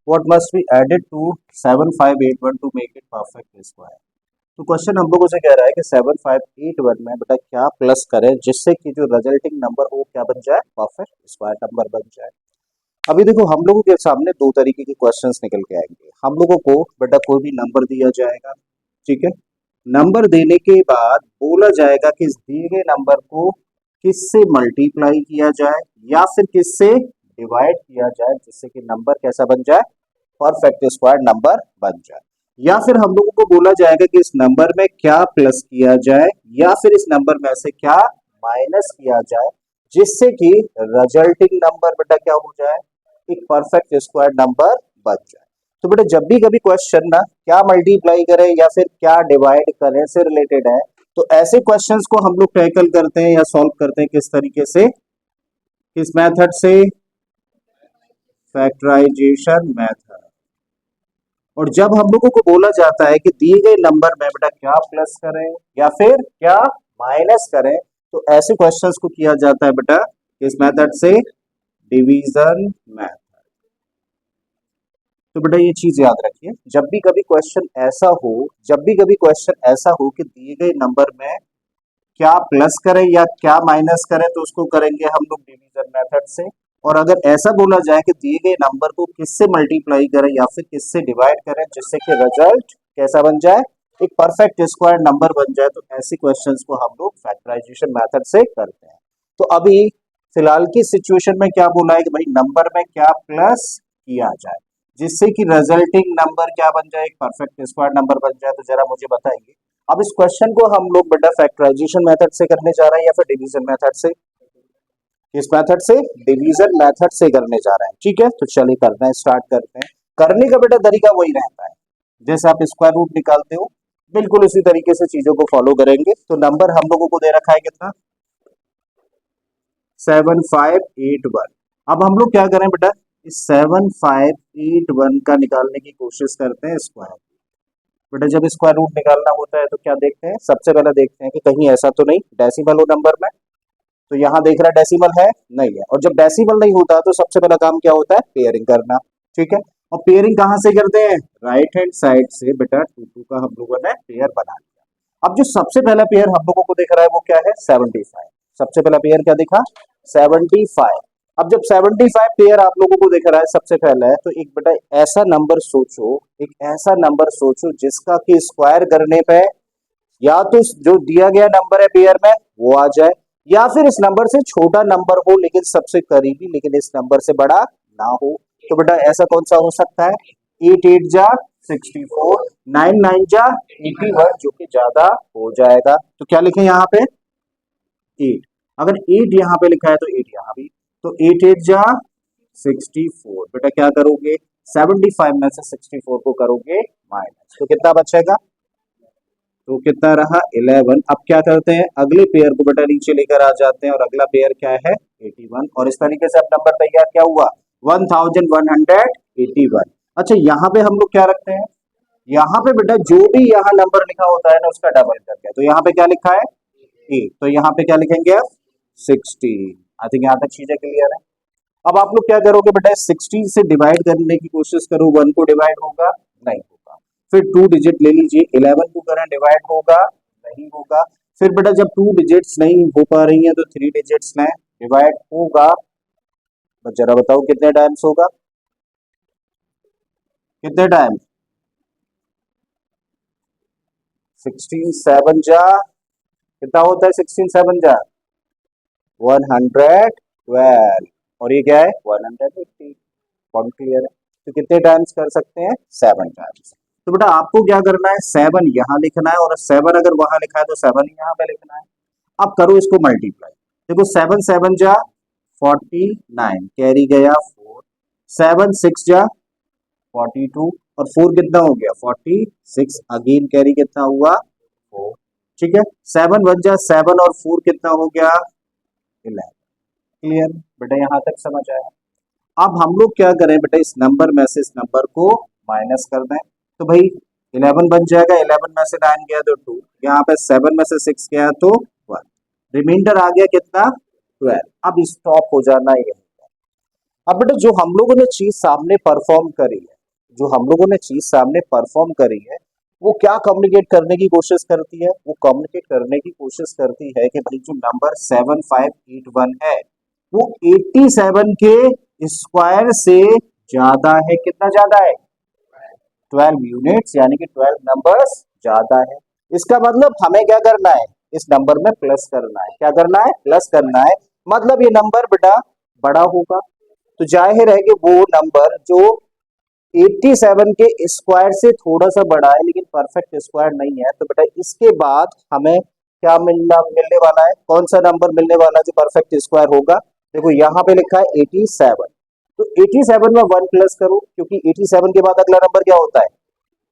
What must be added to 7581 to make it perfect square. तो question हम लोगों से कह रहा है कि 7581 में बेटा क्या प्लस करें जिससे कि जो रिजल्टिंग नंबर हो क्या बन जाए, परफेक्ट स्क्वायर नंबर बन जाए। अभी देखो हम लोगों के सामने दो तरीके के क्वेश्चंस निकल के आएंगे। हम लोगों को बेटा कोई भी नंबर दिया जाएगा, ठीक है। नंबर देने के बाद बोला जाएगा कि इस दिए गए नंबर को किससे मल्टीप्लाई किया जाए या फिर किससे डिवाइड किया जाए जिससे कि नंबर कैसा बन जाए, परफेक्ट स्क्वायर नंबर बन जाए। या फिर हम लोगों को बोला जाएगा कि इस नंबर में क्या प्लस किया जाए या फिर इस नंबर में से क्या माइनस किया जाए जिससे कि रिजल्टिंग नंबर बेटा क्या हो जाए, एक परफेक्ट स्क्वायर नंबर बन जाए। तो बेटा जब भी कभी क्वेश्चन ना क्या मल्टीप्लाई करें या फिर क्या डिवाइड करें से रिलेटेड है, तो ऐसे क्वेश्चंस को हम लोग टैकल करते हैं या सॉल्व करते हैं किस तरीके से, किस मेथड से, फैक्टराइजेशन मेथड। और जब हम लोगों को बोला जाता है कि दिए गए नंबर में बेटा क्या प्लस करें या फिर क्या माइनस करें, तो ऐसे क्वेश्चंस को किया जाता है बेटा किस मेथड से, डिवीजन मेथड। तो बेटा ये चीज याद रखिए, जब भी कभी क्वेश्चन ऐसा हो, जब भी कभी क्वेश्चन ऐसा हो कि दिए गए नंबर में क्या प्लस करें या क्या माइनस करें, तो उसको करेंगे हम लोग डिवीजन मेथड से। और अगर ऐसा बोला जाए कि दिए गए नंबर को किससे मल्टीप्लाई करें या फिर किससे डिवाइड करें जिससे कि रिजल्ट कैसा बन जाए, एक परफेक्ट स्क्वायर नंबर बन जाए, तो ऐसे क्वेश्चंस को हम लोग फैक्टराइजेशन मेथड से करते हैं। तो अभी फिलहाल की सिचुएशन में क्या बोला है कि भाई नंबर में क्या प्लस किया जाए जिससे कि रिजल्टिंग नंबर क्या बन जाए, एक परफेक्ट स्क्वायर नंबर बन जाए। तो जरा मुझे बताइए, अब इस क्वेश्चन को हम लोग बेटा फैक्टराइजेशन मेथड से करने जा रहे हैं या फिर डिवीजन मेथड से, किस मेथड से, डिवीजन मेथड से करने जा रहे हैं, ठीक है। तो चलिए करते हैं, स्टार्ट करते हैं। करने का बेटा तरीका वही रहता है, जैसे आप स्क्वायर रूट निकालते हो बिल्कुल उसी तरीके से चीजों को फॉलो करेंगे। तो नंबर हम लोगों को दे रखा है कितना, 7581। अब हम लोग क्या करें बेटा, इस 7581 का निकालने की कोशिश करते हैं स्क्वायर। बेटा जब स्क्वायर रूट निकालना होता है तो क्या देखते हैं, सबसे पहले देखते हैं कि कहीं ऐसा तो नहीं डेसिमल हो नंबर में। तो यहाँ देख रहा है डेसिमल है, नहीं है। और जब डेसिमल नहीं होता तो सबसे पहला काम क्या होता है, पेयरिंग करना, ठीक है। और पेयरिंग कहाँ से करते हैं, राइट हैंड साइड से बेटा 2 का हम लोगों ने पेयर बना लिया। अब जो सबसे पहला पेयर हम लोगों को दिख रहा है वो क्या है, 75। सबसे पहला पेयर क्या दिखा, 75। अब जब 75 पेयर आप लोगों को दिख रहा है सबसे पहले, तो एक बेटा ऐसा नंबर सोचो, एक ऐसा नंबर सोचो जिसका कि स्क्वायर करने पे या तो जो दिया गया नंबर है पेयर में वो आ जाए या फिर इस नंबर से छोटा नंबर हो लेकिन सबसे करीबी लेकिन इस नंबर से बड़ा ना हो। तो बेटा ऐसा कौन सा हो सकता है, 8 8 जा 64, 9 9 जा 81 जो कि ज्यादा हो जाएगा। तो क्या लिखें यहाँ पे 8, अगर 8 यहाँ पे लिखा है तो 8 यहाँ भी, तो 8 8 जा 64। बेटा क्या करोगे, 75 में से 64 को करोगे माइनस, तो कितना बचेगा, तो कितना रहा 11। अब क्या करते हैं, अगले पेयर को बेटा नीचे लेकर आ जाते हैं और अगला पेयर क्या है 81। और इस तरीके से अब नंबर तैयार क्या हुआ, 1181। अच्छा यहाँ पे हम लोग क्या रखते हैं, यहाँ पे बेटा जो भी यहाँ नंबर लिखा होता है ना उसका डबल करके, तो यहाँ पे क्या लिखा है 8, तो यहाँ पे क्या लिखेंगे आप 16। आई थिंक यहाँ तक चीजें क्लियर है। अब आप लोग क्या करोगे बेटा, 16 से डिवाइड करने की कोशिश करो, 1 को डिवाइड होगा नहीं होगा। फिर 2 डिजिट ले लीजिए, 11 को करें डिवाइड होगा नहीं होगा। फिर बेटा जब 2 डिजिट्स नहीं हो पा रही हैं तो 3 डिजिट्स लें डिवाइड होगा। बस जरा बताओ कितने टाइम्स होगा, कितने टाइम, 16 7 जा कितना होता है, 16 7 जा 112 और ये क्या है 180। पॉइंट क्लियर है। तो कितने टाइम्स कर सकते हैं, 7 टाइम्स। तो बेटा आपको क्या करना है, 7 यहाँ लिखना है और 7 अगर वहां लिखा है तो 7 यहाँ पे लिखना है। अब करो इसको मल्टीप्लाई, देखो 7 7 जा 49, कैरी गया 4, 7 6 जा 42 और 4 कितना हो गया 46, अगेन कैरी कितना हुआ 4, ठीक है। 7 1 जा 7 और 4 कितना हो गया 11। क्लियर बेटा, यहाँ तक समझ आया। अब हम लोग क्या करें बेटा, इस नंबर में से इस नंबर को माइनस कर दें, तो भाई 11 बन जाएगा, 11 में से 9 गया तो 2, यहाँ पे 7 में से 6 गया तो 1, रिमाइंडर आ गया कितना 12। अब स्टॉप हो जाना ये। अब बेटा जो हम लोगों ने चीज सामने परफॉर्म करी है जो हम लोगों ने चीज सामने परफॉर्म करी है वो क्या कम्युनिकेट करने की कोशिश करती है, वो कम्युनिकेट करने की कोशिश करती है कि भाई जो नंबर 7581 है वो 87 के स्क्वायर से ज्यादा है। कितना ज्यादा है? 12 यूनिट्स, यानी कि 12 नंबर्स ज्यादा है। इसका मतलब हमें क्या करना है, इस नंबर में प्लस करना है। क्या करना है? प्लस करना है। मतलब ये नंबर बेटा बड़ा होगा, तो जाहिर है कि वो नंबर जो 87 के स्क्वायर से थोड़ा सा बड़ा है लेकिन परफेक्ट स्क्वायर नहीं है, तो बेटा इसके बाद हमें क्या मिलने वाला है, कौन सा नंबर मिलने वाला है जो परफेक्ट स्क्वायर होगा? देखो यहाँ पे लिखा है 87, तो 87 में 1 प्लस करो, क्योंकि 87 के बाद अगला नंबर क्या होता है?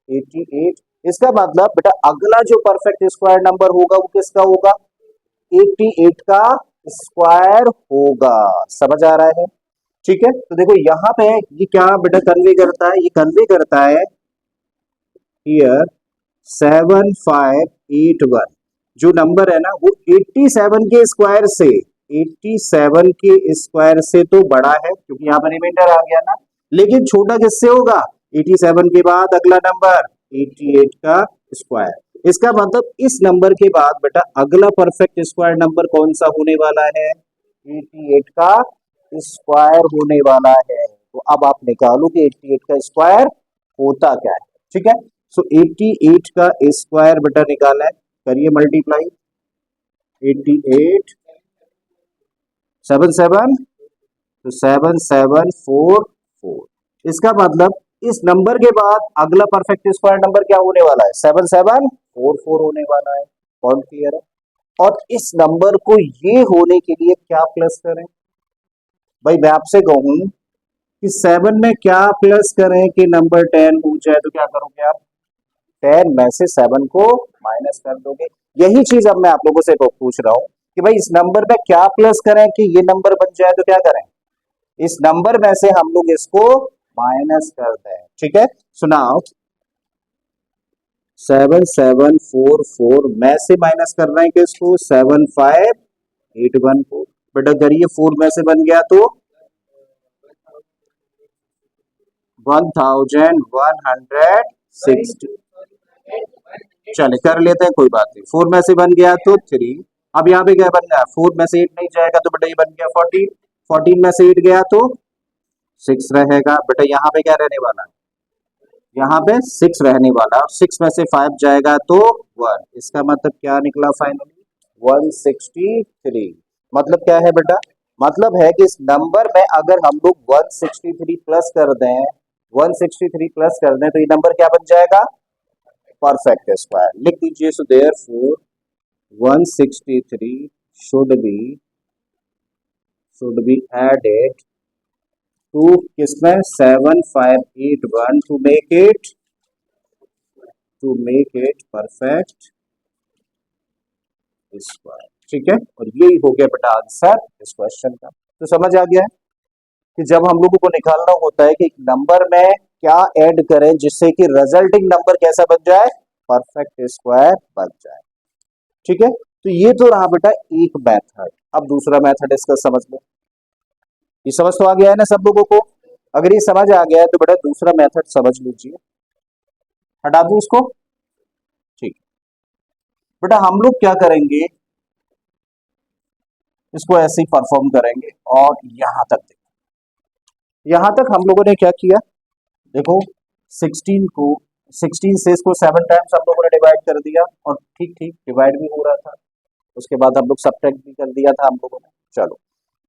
88। इसका मतलब बेटा अगला जो परफेक्ट स्क्वायर नंबर होगा वो किसका होगा? 88 का स्क्वायर होगा। समझ आ रहा है? ठीक है, तो देखो यहाँ पे ये क्या बेटा कन्वे करता है, ये कन्वे करता है हियर 7581 जो नंबर है ना वो 87 के स्क्वायर से, 87 के स्क्वायर से तो बड़ा है क्योंकि यहाँ पर रिमाइंडर आ गया ना, लेकिन छोटा किससे होगा? 87 के बाद अगला नंबर 88 का स्क्वायर। इसका मतलब इस नंबर के बाद बेटा अगला परफेक्ट स्क्वायर नंबर कौन सा होने वाला है? 88 का स्क्वायर होने वाला है। तो अब आप निकालो कि 88 का स्क्वायर होता क्या है। ठीक है, सो 88 का स्क्वायर बेटा निकाला है, करिए मल्टीप्लाई। 88 7 7, तो 7744। इसका मतलब इस नंबर के बाद अगला परफेक्ट स्क्वायर नंबर क्या होने वाला है? 7744 होने वाला है। पॉइंट क्लियर है? और इस नंबर को ये होने के लिए क्या प्लस करें? भाई मैं आपसे कहूं कि 7 में क्या प्लस करें कि नंबर 10 हो जाए, तो क्या करोगे आप? 10 में से 7 को माइनस कर दोगे। यही चीज अब मैं आप लोगों से पूछ रहा हूं कि भाई इस नंबर में क्या प्लस करें कि ये नंबर बन जाए, तो क्या करें? इस नंबर में से हम लोग इसको माइनस कर दें। ठीक है, सुनाओ 7744 में से माइनस कर रहे हैं कि इसको 7581 को। बेटा करिए, 4 में से बन गया तो 1160। चले कर लेते हैं, कोई बात नहीं। 4 में से बन गया तो 3। अब यहाँ पे क्या बन गया? 4 में से 8 नहीं जाएगा तो बेटा ये बन गया 14। 14 में से 8 गया तो 6 रहेगा। बेटा यहाँ पे क्या रहने वाला है? यहाँ पे 6 रहने वाला। और 6 में से 5 जाएगा तो 1। इसका मतलब क्या निकला फाइनली? 163। मतलब क्या है बेटा? मतलब है कि इस नंबर में अगर हम लोग 163 प्लस कर दें, 163 प्लस कर दें तो ये नंबर क्या बन जाएगा? Perfect square. लिख दीजिए, so therefore 163 should be added to किसमें? 7581 to make it perfect square. ठीक है, और यही हो गया बेटा आंसर इस क्वेश्चन का। तो समझ आ गया है कि जब हम लोगों को निकालना होता है कि एक नंबर में क्या ऐड करें जिससे कि रिजल्टिंग नंबर कैसा बन जाए? परफेक्ट स्क्वायर बन जाए। ठीक है, तो ये तो रहा बेटा एक मेथड। अब दूसरा मेथड इसका समझ लो। ये समझ तो आ गया है ना सब लोगों को? अगर ये समझ आ गया है तो बेटा दूसरा मेथड समझ लीजिए। हटा दूं इसको? ठीक है बेटा, हम लोग क्या करेंगे, इसको ऐसे ही परफॉर्म करेंगे। और यहां तक देखो, यहां तक हम लोगों ने क्या किया, देखो 16 को 16 से इसको 7 टाइम्स हम लोगों ने डिवाइड कर दिया और ठीक ठीक डिवाइड भी हो रहा था। उसके बाद हम लोग सब्ट्रैक्ट भी कर दिया था हम लोगों ने। चलो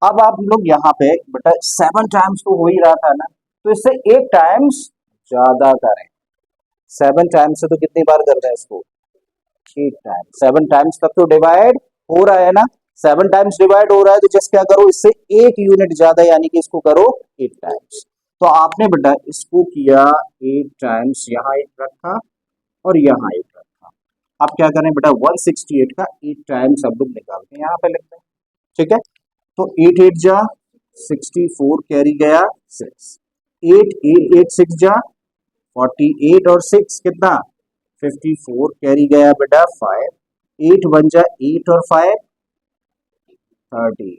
अब आप लोग यहाँ पे बेटा 7 टाइम्स तो हो ही रहा था ना, तो इससे 8 टाइम्स ज्यादा करें। 7 टाइम्स से तो कितनी बार कर रहे हैं इसको? 8 टाइम्स। 7 टाइम्स तक तो डिवाइड हो रहा है ना, 7 टाइम्स डिवाइड हो रहा है तो जस्ट क्या करो, इससे 1 यूनिट ज्यादा, यानी कि इसको करो 8 टाइम्स। तो आपने बेटा इसको किया 8 टाइम्स, यहाँ 8 रखा और यहाँ 8 रखा। अब क्या करें बेटा, 168 का 8 टाइम्स हम लोग निकाल के यहाँ पे लिखते हैं। ठीक है, तो 8 8 जा 64, कैरी गया 6। 8 8 8 6 जा 48 और 6 कितना? 54, कैरी गया बेटा 5। 8 1 जा 8 और 5 30।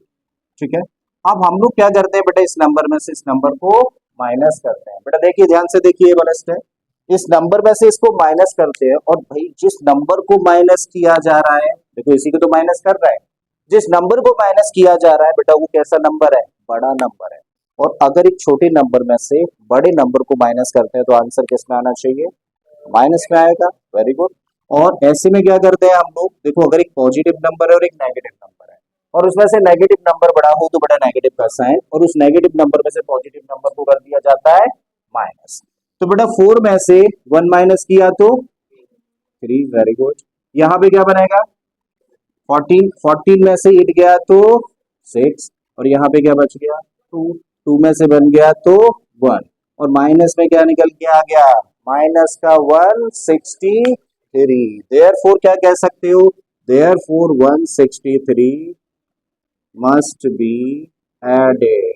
ठीक है, अब हम लोग क्या करते हैं बेटा, इस नंबर में से इस नंबर को माइनस करते हैं। बेटा देखिए ध्यान से देखिए, ये वाला स्टेप, इस नंबर में से इसको माइनस करते हैं, और भाई जिस नंबर को माइनस किया जा रहा है, देखो इसी को तो माइनस कर रहा है, जिस नंबर को माइनस किया जा रहा है बेटा वो कैसा नंबर है, बड़ा नंबर है। और अगर एक छोटे नंबर में से बड़े नंबर को माइनस करते हैं तो आंसर किस में आना चाहिए, माइनस में आएगा। Very good. और ऐसे में क्या करते हैं हम लोग, देखो अगर एक पॉजिटिव नंबर है और एक नेगेटिव नंबर है, और उसमें से नेगेटिव नंबर बड़ा हो तो बड़ा नेगेटिव का साइन, और उस नेगेटिव नंबर में से पॉजिटिव नंबर को कर दिया जाता है माइनस। तो बेटा 4 में से 1 माइनस किया तो 3। Very good. यहाँ पे क्या बनेगा, 14 में से 8 गया तो 6, और यहाँ पे क्या बच गया 2, 2 में से 1 गया तो 1, और माइनस में क्या निकल के आ गया, माइनस का 163। देयरफॉर क्या कह सकते हो, therefore 163 must be added,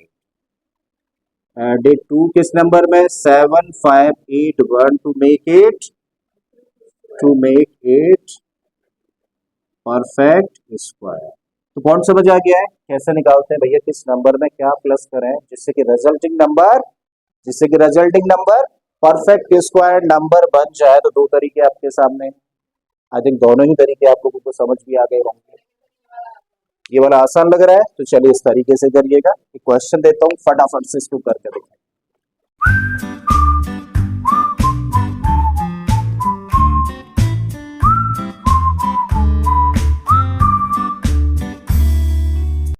added to किस नंबर में, 7581, to make it perfect square. तो पॉइंट समझ आ गया है कैसे निकालते हैं भैया किस नंबर में क्या प्लस करें जिससे कि resulting number perfect square number बन जाए। तो दो तरीके आपके सामने, आई थिंक दोनों ही तरीके आप लोगों को समझ भी आ गए होंगे। ये वाला आसान लग रहा है तो चलिए इस तरीके से करिएगा। क्वेश्चन देता हूँ, फटाफट से इसको करके देखिए।